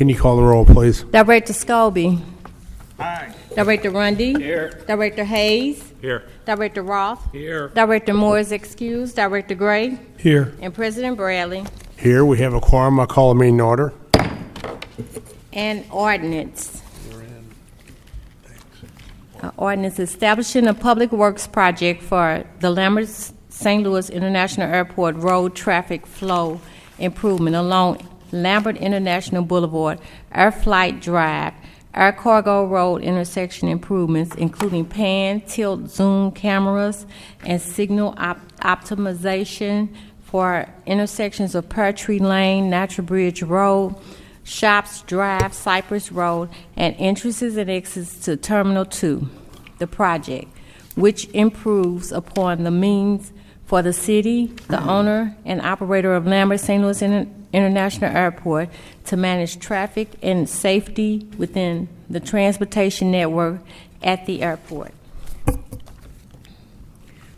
Can you call the roll, please? Director Scobie. Aye. Director Rundy. Here. Director Hayes. Here. Director Roth. Here. Director Moore is excused. Director Gray. Here. And President Bradley. Here, we have a quorum. I call a meeting to order. And ordinance. Ordinance establishing a public works project for the Lambert St. Louis International Airport road traffic flow improvement along Lambert International Boulevard, Air Flight Drive, Air Cargo Road intersection improvements, including pan, tilt, zoom cameras, and signal optimization for intersections of Pear Tree Lane, Natural Bridge Road, Shops Drive, Cypress Road, and entrances and exits to Terminal 2. The project, which improves upon the means for the city, the owner, and operator of Lambert St. Louis International Airport to manage traffic and safety within the transportation network at the airport.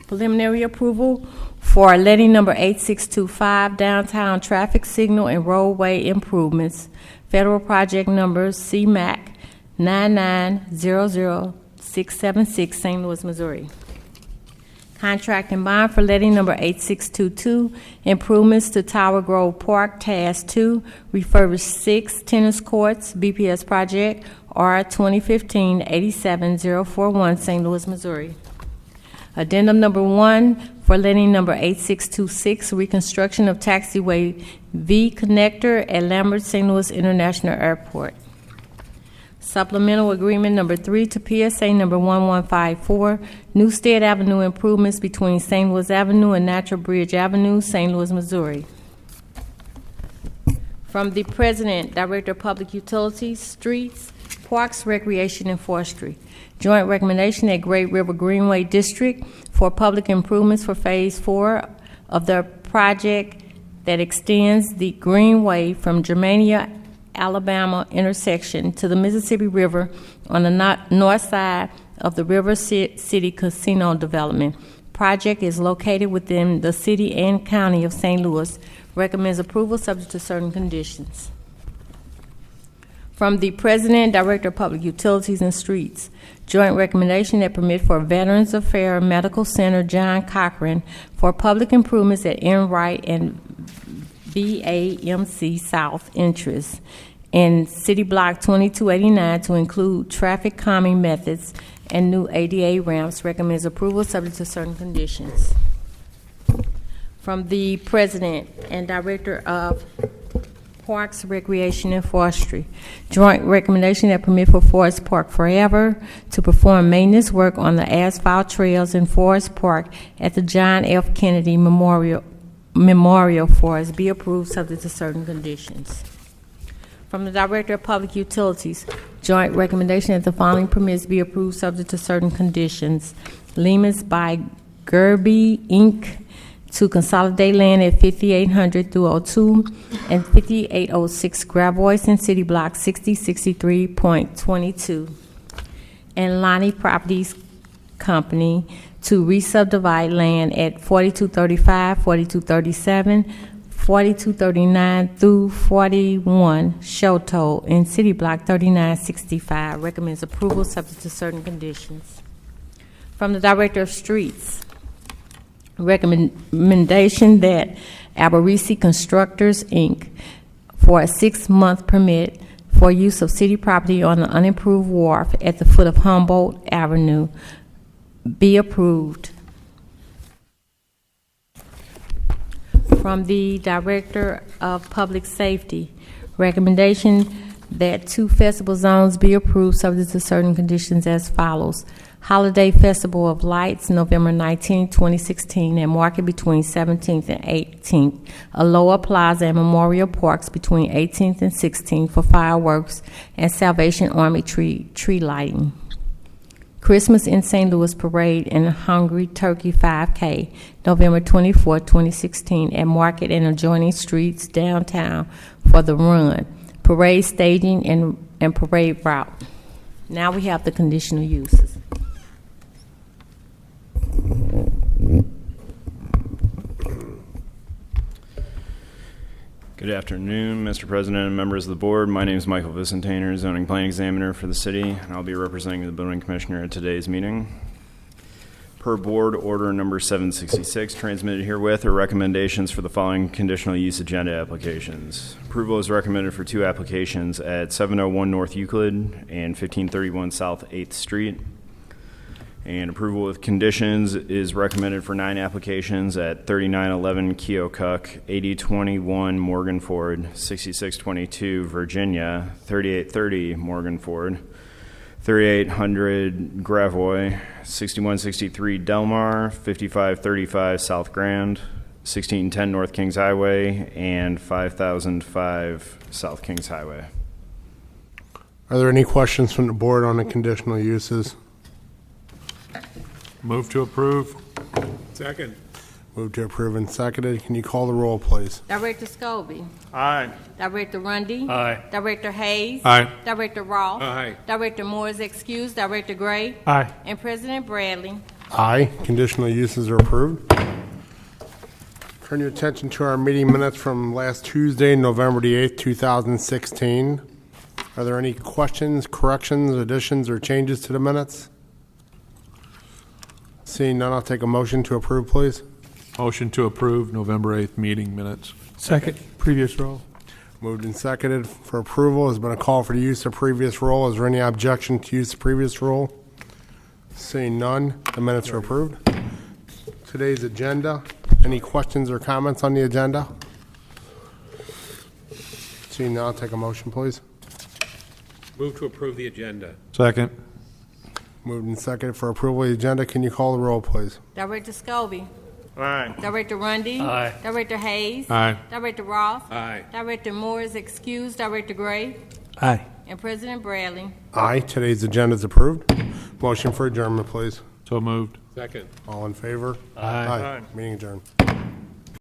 Preliminary approval for letting number 8625 downtown traffic signal and roadway improvements, federal project number CMAC 9900676, St. Louis, Missouri. Contract and bond for letting number 8622, improvements to Tower Grove Park, Task 2, refurbish 6 tennis courts, BPS project, R 2015-87041, St. Louis, Missouri. Addendum number 1 for letting number 8626, reconstruction of taxiway V connector at Lambert St. Louis International Airport. Supplemental agreement number 3 to PSA number 1154, Newstead Avenue improvements between St. Louis Avenue and Natural Bridge Avenue, St. Louis, Missouri. From the President, Director of Public Utilities, Streets, Parks, Recreation, and Forestry. Joint recommendation at Great River Greenway District for public improvements for Phase 4 of the project that extends the Greenway from Germania, Alabama intersection to the Mississippi River on the north side of the River City Casino development. Project is located within the city and county of St. Louis. Recommends approval subject to certain conditions. From the President, Director of Public Utilities and Streets, joint recommendation that permit for Veterans Affairs Medical Center John Cochran for public improvements at Enright and BAMC South interests in City Block 2289 to include traffic calming methods and new ADA ramps. Recommends approval subject to certain conditions. From the President and Director of Parks, Recreation, and Forestry, joint recommendation that permit for Forest Park Forever to perform maintenance work on the asphalt trails in Forest Park at the John F. Kennedy Memorial Forest be approved subject to certain conditions. From the Director of Public Utilities, joint recommendation that the following permits be approved subject to certain conditions. Lemus by Gerby Inc. to consolidate land at 5800 through 02 and 5806 Gravois in City Block 6063.22. And Lonnie Properties Company to re-subdivide land at 4235, 4237, 4239 through 41 Shoto in City Block 3965. Recommends approval subject to certain conditions. From the Director of Streets, recommendation that Alberici Constructors, Inc. for a 6-month permit for use of city property on the unimproved wharf at the foot of Humboldt Avenue be approved. From the Director of Public Safety, recommendation that 2 festival zones be approved subject to certain conditions as follows. Holiday Festival of Lights, November 19, 2016, at Market between 17th and 18th. Aloha Plaza and Memorial Parks between 18th and 16th for fireworks and Salvation Army tree lighting. Christmas in St. Louis Parade and Hungry Turkey 5K, November 24, 2016, at Market and adjoining streets downtown for the run, parade staging, and parade route. Now we have the conditional uses. Good afternoon, Mr. President and members of the board. My name is Michael Vicentainer, zoning plan examiner for the city, and I'll be representing the building commissioner at today's meeting. Per board order number 766, transmitted herewith are recommendations for the following conditional use agenda applications. Approval is recommended for 2 applications at 701 North Euclid and 1531 South 8th Street. And approval with conditions is recommended for 9 applications at 3911 Keokuk, 8021 Morgan Ford, 6622 Virginia, 3830 Morgan Ford, 3800 Gravois, 6163 Delmar, 5535 South Grand, 1610 North Kings Highway, and 5005 South Kings Highway. Are there any questions from the board on the conditional uses? Move to approve. Second. Moved to approve and seconded. Can you call the roll, please? Director Scobie. Aye. Director Rundy. Aye. Director Hayes. Aye. Director Ross. Aye. Director Moore is excused. Director Gray. Aye. And President Bradley. Aye. Conditional uses are approved. Turn your attention to our meeting minutes from last Tuesday, November the 8th, 2016. Are there any questions, corrections, additions, or changes to the minutes? Seeing none, I'll take a motion to approve, please. Motion to approve November 8th meeting minutes. Second. Previous roll. Moved and seconded for approval. Has been a call for the use of previous roll. Is there any objection to use of previous roll? Seeing none, the minutes are approved. Today's agenda. Any questions or comments on the agenda? Seeing none, I'll take a motion, please. Move to approve the agenda. Second. Moved and seconded for approval of the agenda. Can you call the roll, please? Director Scobie. Aye. Director Rundy. Aye. Director Hayes. Aye. Director Ross. Aye. Director Moore is excused. Director Gray. Aye. And President Bradley. Aye. Today's agenda is approved. Motion for adjournment, please. So moved. Second. All in favor? Aye. Meeting adjourned.